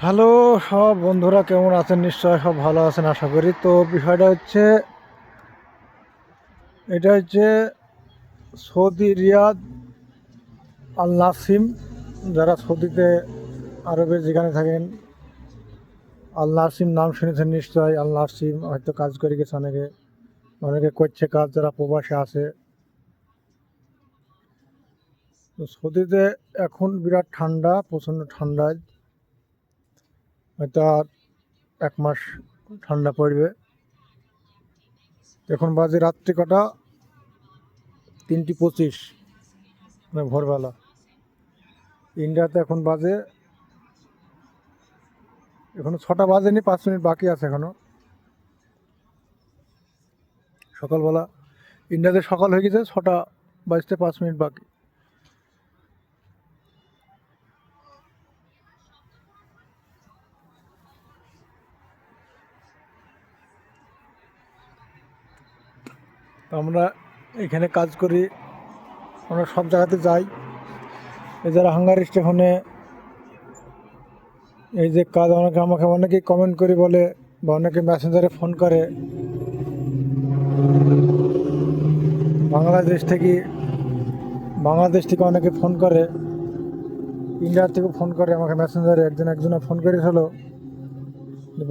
Hello, সব বন্ধুরা কেমন আছেন? নিশ্চয় সব ভালো আছেন আশা করি। তো বিষয়টা হচ্ছে, এটা হচ্ছে সৌদি রিয়াদ আল নাসিম। যারা সৌদিতে আরবে যেখানে থাকেন, আল নাসিম নাম শুনেছেন নিশ্চয়। আল নাসিম হয়তো কাজ করে গেছে, অনেকে অনেকে করছে কাজ যারা প্রবাসে আছে। তো সৌদিতে এখন বিরাট ঠান্ডা, প্রচণ্ড ঠান্ডায় হয়তো আর 1 মাস ঠান্ডা পড়বে। এখন বাজে রাত্রি কটা, 3:25, মানে ভোরবেলা। ইন্ডিয়াতে এখন বাজে, এখনো 6টা বাজেনি, 5 মিনিট বাকি আছে এখনো সকালবেলা। ইন্ডিয়াতে সকাল হয়ে গেছে, 6টা বাজতে 5 মিনিট বাকি। তো আমরা এখানে কাজ করি, আমরা সব জায়গাতে যাই। এই যারা হাঙ্গার স্টেশনে এই যে কাজ, আমাকে অনেকেই কমেন্ট করে বলে, বা অনেকে মেসেঞ্জারে ফোন করে বাংলাদেশ থেকে। বাংলাদেশ থেকে অনেকে ফোন করে, ইন্ডিয়ার থেকেও ফোন করে আমাকে মেসেঞ্জারে। একজনে ফোন করেছিল,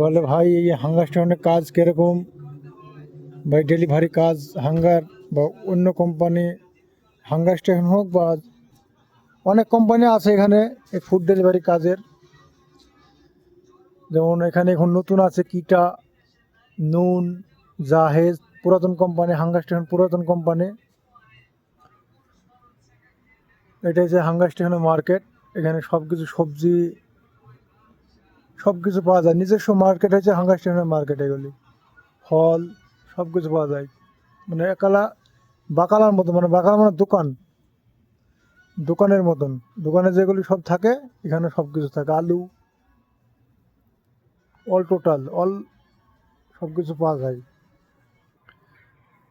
বলে ভাই এই হাঙ্গার স্টেশনে কাজ কীরকম, ভাই ডেলিভারি কাজ হাঙ্গার বা অন্য কোম্পানি, হাঙ্গার স্টেশন হোক বা অনেক কোম্পানি আছে এখানে এই ফুড ডেলিভারি কাজের। যেমন এখানে এখন নতুন আছে কিটা, নুন, জাহেজ, পুরাতন কোম্পানি। হাঙ্গার স্টেশন পুরাতন কোম্পানি। এটা হচ্ছে হাঙ্গার স্টেশনের মার্কেট। এখানে সব কিছু সবজি সব কিছু পাওয়া যায়। নিজস্ব মার্কেট হচ্ছে হাঙ্গার স্টেশনের মার্কেট। এগুলি ফল সব কিছু পাওয়া যায়, মানে একালা বাকালার মতো, মানে বাকালা মানে দোকান, দোকানের মতন। দোকানে যেগুলি সব থাকে এখানে সব কিছু থাকে। আলু, অল টোটাল অল সব কিছু পাওয়া যায়।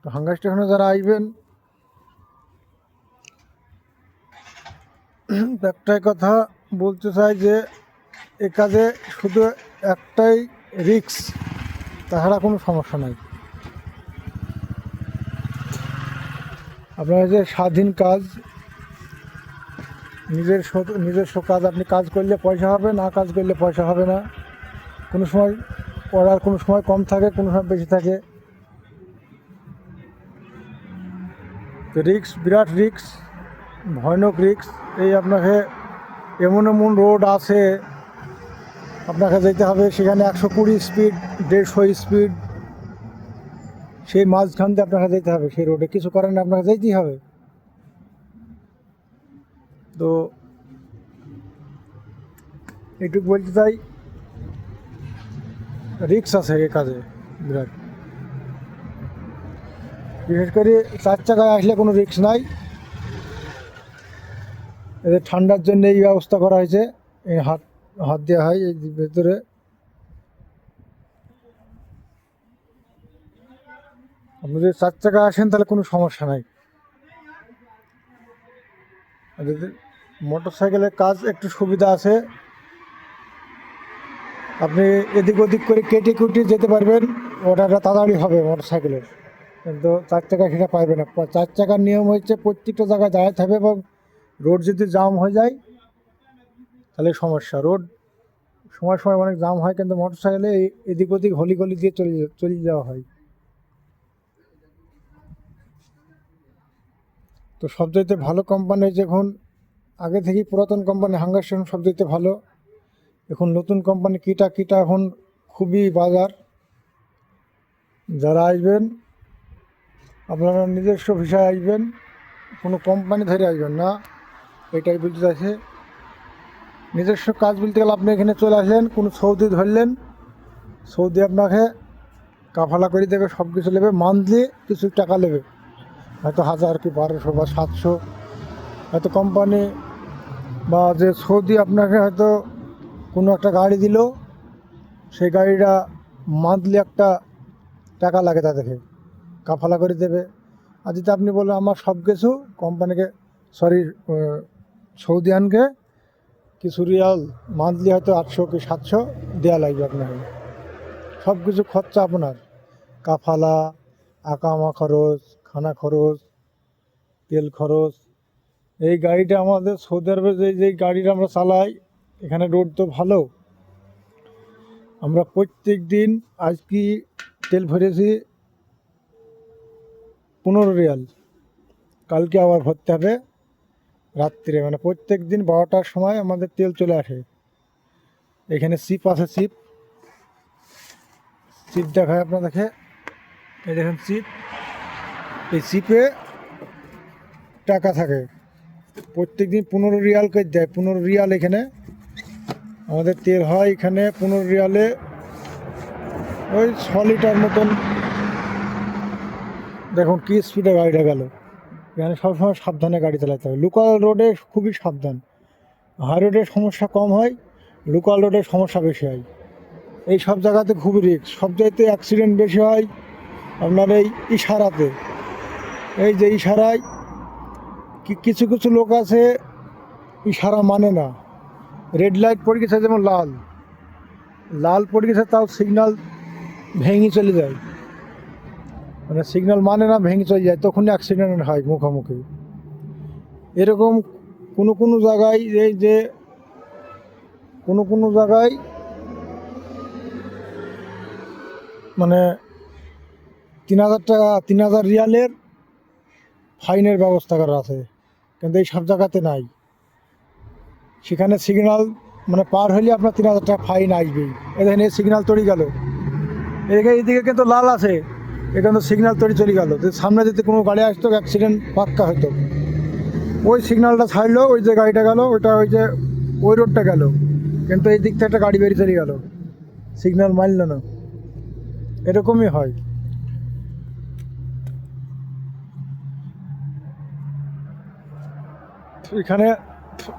তো হাঙ্গার স্টেশনে যারা আসবেন, একটাই কথা বলতে চাই যে এ কাজে শুধু একটাই রিস্ক, তাছাড়া কোনো সমস্যা নাই। আপনার যে স্বাধীন কাজ, নিজস্ব কাজ, আপনি কাজ করলে পয়সা হবে, না কাজ করলে পয়সা হবে না। কোনো সময় অর্ডার কোনো সময় কম থাকে, কোনো সময় বেশি থাকে। তো রিস্ক, বিরাট রিস্ক, ভয়ানক রিস্ক। এই আপনাকে এমন এমন রোড আছে, আপনাকে যেতে হবে সেখানে 120 স্পিড, 150 স্পিড, সেই মাঝখান দিয়ে আপনাকে যেতে হবে। সেই রোডে কিছু করেন না, আপনাকে যেতেই হবে। তো এইটুকু বলতে চাই, রিস্ক আছে এই কাজে বিরাট। বিশেষ করে 4 চাকায় আসলে কোনো রিস্ক নাই। এদের ঠান্ডার জন্য এই ব্যবস্থা করা হয়েছে, এই হাত হাত দেওয়া হয় এই ভেতরে। আপনি যদি 4 চাকা আসেন তাহলে কোনো সমস্যা নাই। আর যদি মোটর সাইকেলের কাজ একটু সুবিধা আছে, আপনি এদিক ওদিক করে কেটে কুটে যেতে পারবেন, অর্ডারটা তাড়াতাড়ি হবে মোটর সাইকেলের। কিন্তু 4 চাকা সেটা পারবে না। 4 চাকার নিয়ম হচ্ছে প্রত্যেকটা জায়গায় দাঁড়াতে হবে, এবং রোড যদি জাম হয়ে যায় তাহলে সমস্যা। রোড সময় সময় অনেক জাম হয়, কিন্তু মোটর সাইকেলে এদিক ওদিক হলি গলি দিয়ে চলে যাওয়া হয়। তো সবচাইতে ভালো কোম্পানি যখন আগে থেকেই পুরাতন কোম্পানি হাঙ্গার স্টেশন সবচাইতে ভালো। এখন নতুন কোম্পানি কিটা কিটা এখন খুবই বাজার। যারা আসবেন আপনারা নিজস্ব ভিসায় আসবেন, কোনো কোম্পানি ধরে আসবেন না, এটাই বলতে চাইছে। নিজস্ব কাজ বলতে গেলে আপনি এখানে চলে আসলেন, কোনো সৌদি ধরলেন, সৌদি আপনাকে কাফালা করে দেবে, সব কিছু নেবে, মান্থলি কিছু টাকা নেবে, হয়তো 1000 কি 1200 বা 700। হয়তো কোম্পানি বা যে সৌদি আপনাকে হয়তো কোনো একটা গাড়ি দিল, সেই গাড়িটা মান্থলি একটা টাকা লাগে তাদেরকে কাফালা করে দেবে। আর যদি আপনি বলেন আমার সব কিছু কোম্পানিকে, সরি, সৌদিয়ানকে কিছু রিয়াল মান্থলি হয়তো 800 কি 700 দেওয়া লাগবে আপনাকে। সব কিছু খরচা আপনার, কাফালা, আকামা খরচ, খানা খরচ, তেল খরচ। এই গাড়িটা আমাদের সৌদি আরবে যে গাড়িটা আমরা চালাই, এখানে রোড তো ভালো। আমরা প্রত্যেক দিন আজ কি তেল ভরেছি 15 রিয়াল, কালকে আবার ভরতে হবে রাত্রে, মানে প্রত্যেক দিন 12টার সময় আমাদের তেল চলে আসে। এখানে সিপ আছে, সিপ দেখায় আপনাদেরকে, এই দেখেন সিপ, এই সিপে টাকা থাকে। প্রত্যেক দিন 15 রিয়াল করে দেয়, 15 রিয়াল এখানে আমাদের তেল হয়। এখানে 15 রিয়ালে ওই 6 লিটার মতন। দেখুন কি স্পিডে গাড়িটা গেল। এখানে সবসময় সাবধানে গাড়ি চালাতে হবে। লোকাল রোডে খুবই সাবধান। হাই রোডে সমস্যা কম হয়, লোকাল রোডে সমস্যা বেশি হয়। এই সব জায়গাতে খুবই রিস্ক। সব জায়গাতে অ্যাক্সিডেন্ট বেশি হয় আপনার এই ইশারাতে। এই যে ইশারায় কিছু কিছু লোক আছে ইশারা মানে না। রেড লাইট পড়ে গেছে, যেমন লাল পড়ে গেছে, তাও সিগন্যাল ভেঙে চলে যায়, মানে সিগন্যাল মানে না, ভেঙে চলে যায়, তখনই অ্যাক্সিডেন্ট হয় মুখোমুখি। এরকম কোনো কোনো জায়গায়, এই যে কোনো কোনো জায়গায় মানে 3000 টাকা, 3000 রিয়ালের ফাইনের ব্যবস্থা করা আছে, কিন্তু এই সব জায়গাতে নাই। সেখানে সিগন্যাল মানে পার হলে আপনার 3000 টাকা ফাইন আসবেই। এখানে সিগন্যাল তৈরি গেল, এইদিকে কিন্তু লাল আছে, এখানে সিগন্যাল তৈরি চলে গেল, সামনে যদি কোনো গাড়ি আসতো অ্যাক্সিডেন্ট পাক্কা হতো। ওই সিগন্যালটা ছাড়লো, ওই যে গাড়িটা গেল, ওইটা ওই যে ওই রোডটা গেল, কিন্তু এই দিক থেকে একটা গাড়ি বেরিয়ে চলে গেল, সিগন্যাল মানল না। এরকমই হয়। এখানে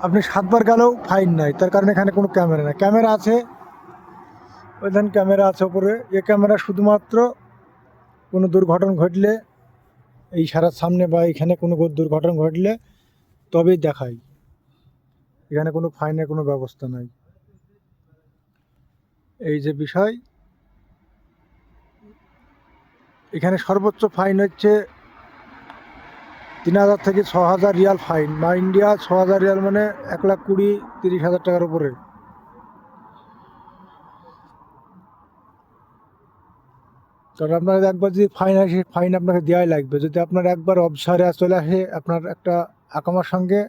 আপনি 7 বার গেলেও ফাইন নাই, তার কারণ এখানে কোনো ক্যামেরা নাই। ক্যামেরা আছে, ওই ধরেন ক্যামেরা আছে ওপরে। এ ক্যামেরা শুধুমাত্র কোনো দুর্ঘটনা ঘটলে, এই সারার সামনে বা এখানে কোনো দুর্ঘটনা ঘটলে তবেই দেখায়। এখানে কোনো ফাইনের কোনো ব্যবস্থা নাই। এই যে বিষয়, এখানে সর্বোচ্চ ফাইন হচ্ছে 3000 থেকে 6000 রিয়াল ফাইন, বা ইন্ডিয়া 6000 রিয়াল মানে 1,20,30,000 টাকার উপরে। কারণ আপনার একবার যদি ফাইন আসে, ফাইন আপনাকে দেওয়াই লাগবে। যদি আপনার একবার অবসারে চলে আসে, আপনার একটা আকামার সঙ্গে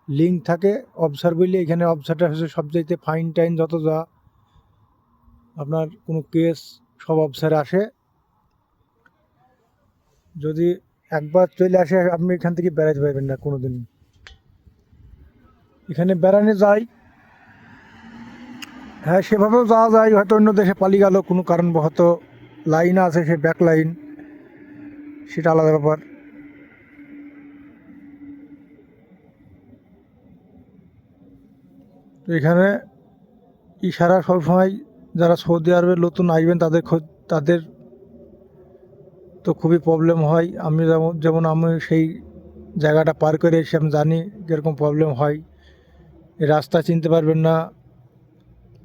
লিঙ্ক থাকে অবসার বললে, এখানে অবসারটা হচ্ছে সবচাইতে ফাইন টাইন যত যা আপনার কোনো কেস সব অবসারে আসে। যদি একবার চলে আসে, আপনি এখান থেকে বেড়াতে পারবেন না কোনো দিন। এখানে বেড়ানো যায়, হ্যাঁ সেভাবেও যাওয়া যায়, হয়তো অন্য দেশে পালিয়ে গেল কোনো কারণবশত, লাইন আছে সে ব্যাক লাইন, সেটা আলাদা ব্যাপার। তো এখানে ইশারা সবসময়, যারা সৌদি আরবে নতুন আসবেন তাদের তো খুবই প্রবলেম হয়। আমি যেমন আমি সেই জায়গাটা পার করে এসে আমি জানি কীরকম প্রবলেম হয়। এই রাস্তা চিনতে পারবেন না,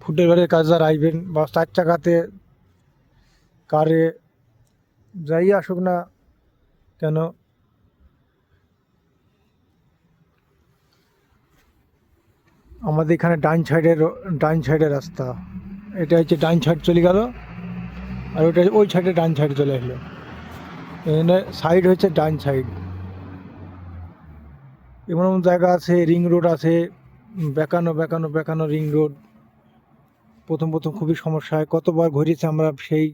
ফুটের বাড়ির কাজ যারা আসবেন, বা 4 চাকাতে কারে যাই আসুক না কেন, আমাদের এখানে ডাইন সাইডের রাস্তা, এটা হচ্ছে ডাইন সাইড চলে গেল, আর ওইটা ওই সাইডে ডাইন সাইডে চলে আসলো। এখানে সাইড হচ্ছে ডাইন সাইড। এমন এমন জায়গা আছে, রিং রোড আছে, বেকানো রিং রোড। প্রথম খুবই সমস্যা হয়, কতবার ঘুরেছি আমরা সেই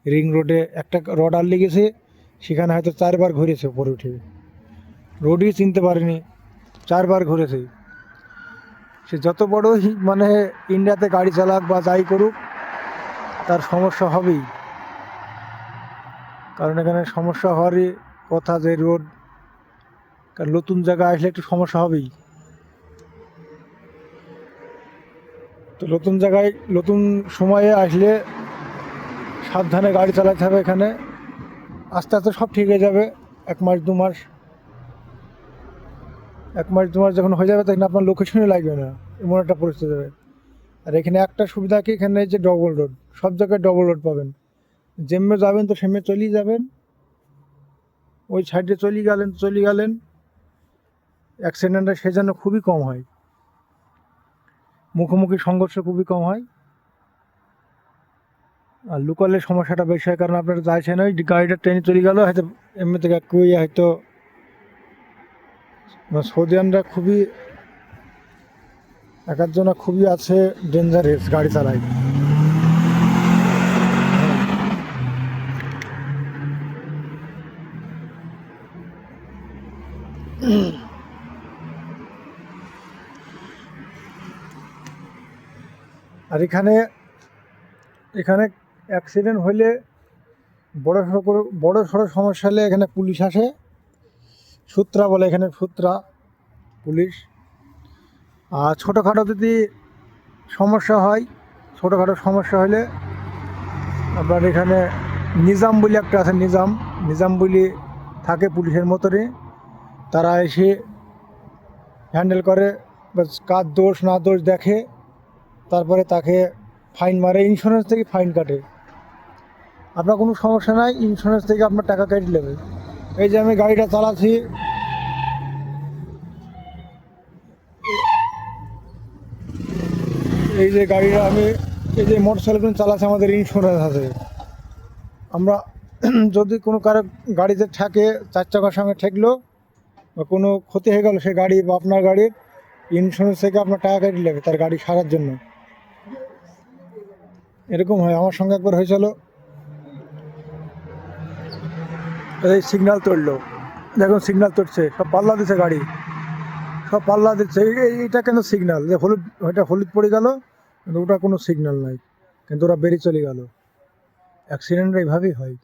রিং রোডে। একটা রড আর লেগেছে, সেখানে হয়তো 4 বার ঘুরেছে উপরে উঠে, রোডই চিনতে পারিনি, 4 বার ঘুরেছে। সে যত বড়ই মানে ইন্ডিয়াতে গাড়ি চালাক বা যাই করুক, তার সমস্যা হবেই। কারণ এখানে সমস্যা হওয়ারই কথা, যে রোড, কারণ নতুন জায়গায় আসলে একটু সমস্যা হবেই। তো নতুন জায়গায় নতুন সময়ে আসলে সাবধানে গাড়ি চালাতে হবে। এখানে আস্তে আস্তে সব ঠিক হয়ে যাবে। 1 মাস 2 মাস যখন হয়ে যাবে, তখন আপনার লোকেশনই লাগবে না। এমন একটা পরিস্থিতি হবে। আর এখানে একটা সুবিধা কি, এখানে যে ডবল রোড, সব জায়গায় ডবল রোড পাবেন, যেমনি যাবেন তো সেমনি চলেই যাবেন, ওই সাইডে চলে গেলেন, অ্যাক্সিডেন্টটা সেজন্য খুবই কম হয়, মুখোমুখি সংঘর্ষ খুবই কম হয়। আর লোকালের সমস্যাটা বেশি হয়, কারণ আপনারা চাইছেন ওই গাড়িটা ট্রেনে চলে গেল, হয়তো এমনি থেকে কুই হয়তো সৌদিয়ানরা খুবই এক একজনা খুবই আছে ডেঞ্জারাস গাড়ি চালায়। আর এখানে অ্যাক্সিডেন্ট হলে বড় সড়ো সমস্যা হলে এখানে পুলিশ আসে, সূত্রা বলে এখানে, সূত্রা পুলিশ। আর ছোটোখাটো যদি সমস্যা হয়, ছোটোখাটো সমস্যা হলে আপনার এখানে নিজাম বলে একটা আছে, নিজাম বলে থাকে পুলিশের মতনই, তারা এসে হ্যান্ডেল করে, কার দোষ না দোষ দেখে, তারপরে তাকে ফাইন মারে, ইন্স্যুরেন্স থেকে ফাইন কাটে। আপনার কোনো সমস্যা নাই, ইন্স্যুরেন্স থেকে আপনার টাকা কেটে নেবে। এই যে আমি গাড়িটা চালাচ্ছি, এই যে গাড়িটা আমি এই যে মোটরসাইকেল চালাচ্ছি, আমাদের ইন্স্যুরেন্স আছে। আমরা যদি কোনো কারো গাড়িতে ঠেকে, চার চাকার সঙ্গে ঠেকলো বা কোনো ক্ষতি হয়ে গেল সে গাড়ি বা আপনার গাড়ির, ইন্স্যুরেন্স থেকে আপনার টাকা কেটে নেবে তার গাড়ি সারার জন্য। এরকম হয়, আমার সঙ্গে একবার হয়েছিল। এই সিগন্যাল তুললো, দেখুন সিগন্যাল তুলছে, সব পাল্লা দিচ্ছে গাড়ি, সব পাল্লা দিচ্ছে। এইটা কেন সিগন্যাল, যে হলুদ, ওইটা হলুদ পড়ে গেল, কিন্তু ওটা কোনো সিগন্যাল নাই, কিন্তু ওরা বেরিয়ে চলে গেল। অ্যাক্সিডেন্ট এইভাবেই হয়।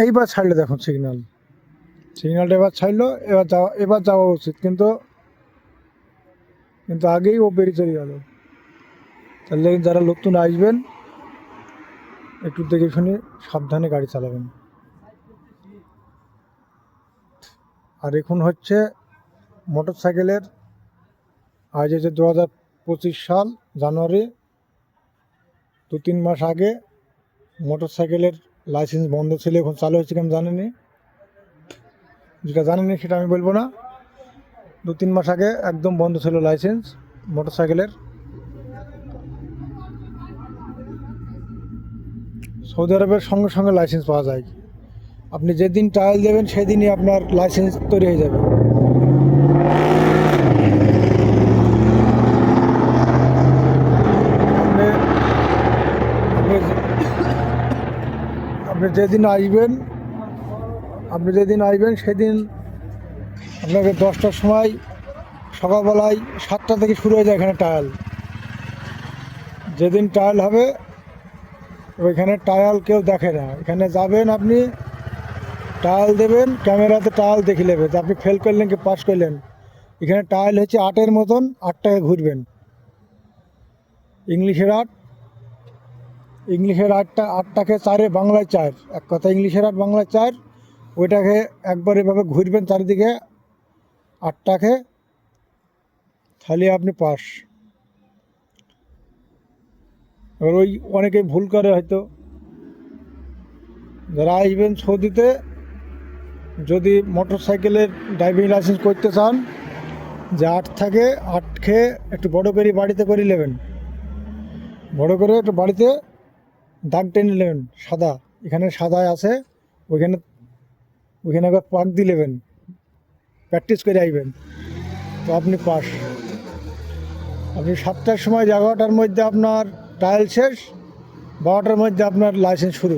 এইবার ছাড়লো, দেখুন সিগন্যালটা এবার ছাড়লো, এবার যাওয়া উচিত, কিন্তু আগেই ও বেরিয়ে চলে গেল। তাহলে যারা নতুন আসবেন একটু দেখে শুনে সাবধানে গাড়ি চালাবেন। আর এখন হচ্ছে মোটর সাইকেলের, আজ হচ্ছে 2025 সাল জানুয়ারি, 2-3 মাস আগে মোটর সাইকেলের লাইসেন্স বন্ধ ছিল, এখন চালু হয়েছে কেন জানেনি, যেটা জানেনি সেটা আমি বলবো না। 2-3 মাস আগে একদম বন্ধ ছিল লাইসেন্স মোটর সাইকেলের। সৌদি আরবের সঙ্গে সঙ্গে লাইসেন্স পাওয়া যায়, আপনি যেদিন ট্রায়াল দেবেন সেদিনই আপনার লাইসেন্স তৈরি হয়ে যাবে। আপনি যেদিন আসবেন সেদিন আপনাকে 10টার সময়, সকালবেলায় 7টা থেকে শুরু হয়ে যায় এখানে ট্রায়াল। যেদিন ট্রায়াল হবে ওইখানে ট্রায়াল কেউ দেখে না, এখানে যাবেন আপনি ট্রায়াল দেবেন, ক্যামেরাতে ট্রায়াল দেখে নেবে যে আপনি ফেল করলেন কি পাস করলেন। এখানে ট্রায়াল হচ্ছে 8-এর মতন, 8টাকে ঘুরবেন, ইংলিশের 8টাকে 4-এ বাংলায় 4, এক কথা ইংলিশের 8 বাংলায় 4, ওইটাকে একবার এভাবে ঘুরবেন চারিদিকে 8টাকে, তাহলে আপনি পাস। এবার ওই অনেকেই ভুল করে, হয়তো যারা আসবেন সৌদিতে, যদি মোটর সাইকেলের ড্রাইভিং লাইসেন্স করতে চান, যে 8 থাকে, 8 খেয়ে একটু বড় করে বাড়িতে করে নেবেন, বড় করে একটু বাড়িতে দাগ টেনে নেবেন সাদা, এখানে সাদায় আছে, ওইখানে একবার পাক দিয়ে নেবেন, প্র্যাকটিস করে আসবেন, তো আপনি পাস। আপনি 7টার সময় 11টার মধ্যে আপনার ট্রায়াল শেষ, 12টার মধ্যে আপনার লাইসেন্স শুরু,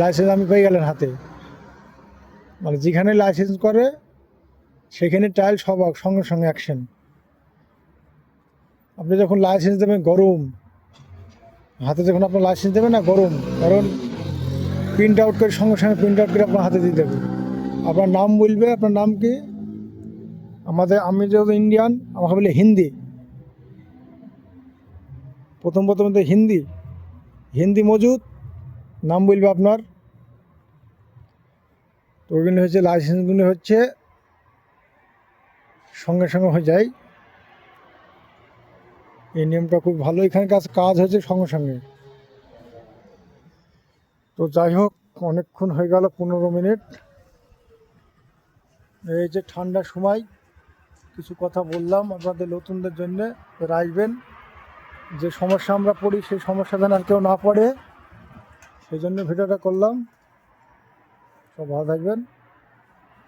লাইসেন্স আপনি পেয়ে গেলেন হাতে। মানে যেখানে লাইসেন্স করে সেখানে ট্রায়াল সব সঙ্গে সঙ্গে অ্যাকশন। আপনি যখন লাইসেন্স দেবেন গরম হাতে, যখন আপনার লাইসেন্স দেবেন না গরম, কারণ প্রিন্ট আউট করে সঙ্গে সঙ্গে প্রিন্ট আউট করে আপনার হাতে দিয়ে দেবে, আপনার নাম বলবে, আপনার নাম কি, আমি যেহেতু ইন্ডিয়ান, আমাকে বলে হিন্দি, প্রথম তো হিন্দি মজুদ, নাম বলবে আপনার। তো ওইগুলো হচ্ছে লাইসেন্সগুলো হচ্ছে সঙ্গে সঙ্গে হয়ে যায়। এই নিয়মটা খুব ভালো, এখানে কাজ হয়েছে সঙ্গে সঙ্গে। তো যাই হোক, অনেকক্ষণ হয়ে গেল, 15 মিনিট। এই যে ঠান্ডার সময় কিছু কথা বললাম আপনাদের নতুনদের জন্যে, আসবেন। যে সমস্যা আমরা পড়ি সেই সমস্যা যেন আর কেউ না পড়ে, সেই জন্য ভিডিওটা করলাম। সব ভালো থাকবেন,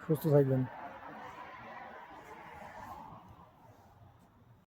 সুস্থ থাকবেন।